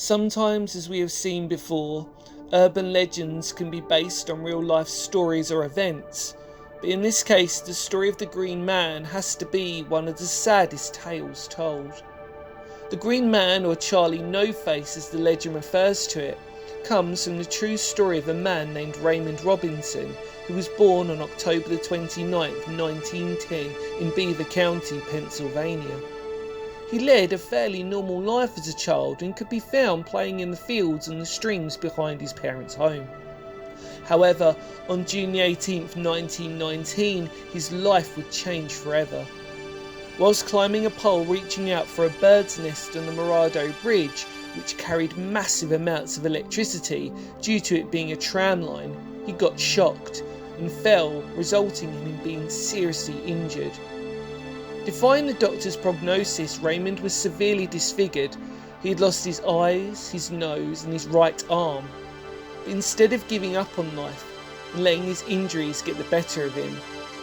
Sometimes, as we have seen before, urban legends can be based on real life stories or events, but in this case the story of the Green Man has to be one of the saddest tales told. The Green Man, or Charlie No-Face as the legend refers to it, comes from the true story of a man named Raymond Robinson, who was born on October the 29th, 1910 in Beaver County, Pennsylvania. He led a fairly normal life as a child and could be found playing in the fields and the streams behind his parents' home. However, on June 18th, 1919, his life would change forever. Whilst climbing a pole reaching out for a bird's nest on the Morado Bridge, which carried massive amounts of electricity due to it being a tram line, he got shocked and fell, resulting in him being seriously injured. Defying the doctor's prognosis, Raymond was severely disfigured. He had lost his eyes, his nose and his right arm. But instead of giving up on life and letting his injuries get the better of him,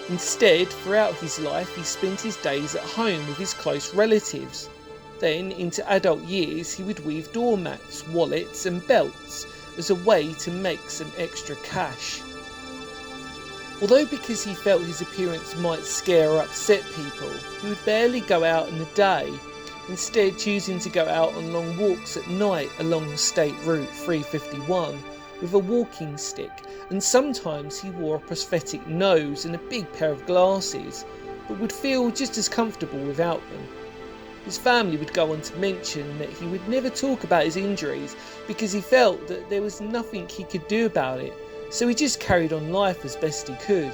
instead, throughout his life, he spent his days at home with his close relatives. Then, into adult years, he would weave doormats, wallets and belts as a way to make some extra cash. Although because he felt his appearance might scare or upset people, he would barely go out in the day, instead choosing to go out on long walks at night along State Route 351 with a walking stick, and sometimes he wore a prosthetic nose and a big pair of glasses, but would feel just as comfortable without them. His family would go on to mention that he would never talk about his injuries because he felt that there was nothing he could do about it, so he just carried on life as best he could.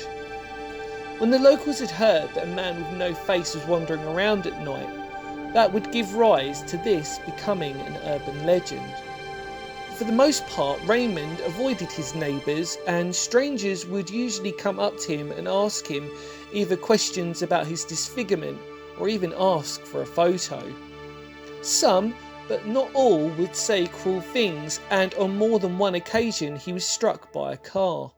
When the locals had heard that a man with no face was wandering around at night, that would give rise to this becoming an urban legend. For the most part, Raymond avoided his neighbours, and strangers would usually come up to him and ask him either questions about his disfigurement or even ask for a photo. Some, but not all, would say cruel things, and on more than one occasion he was struck by a car.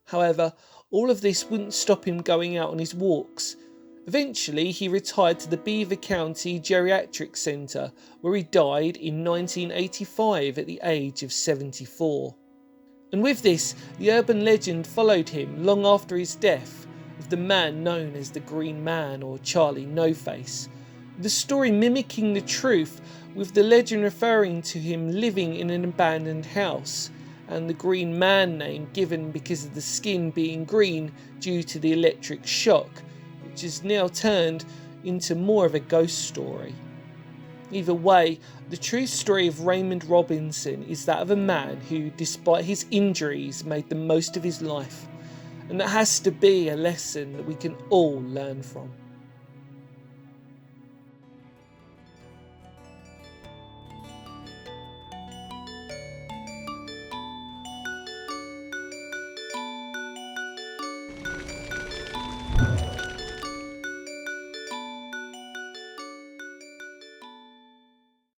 However, all of this wouldn't stop him going out on his walks. Eventually he retired to the Beaver County Geriatric Centre, where he died in 1985 at the age of 74. And with this, the urban legend followed him long after his death, of the man known as the Green Man, or Charlie No-Face. The story mimicking the truth, with the legend referring to him living in an abandoned house, and the Green Man name given because of the skin being green due to the electric shock, which has now turned into more of a ghost story. Either way, the true story of Raymond Robinson is that of a man who, despite his injuries, made the most of his life, and that has to be a lesson that we can all learn from.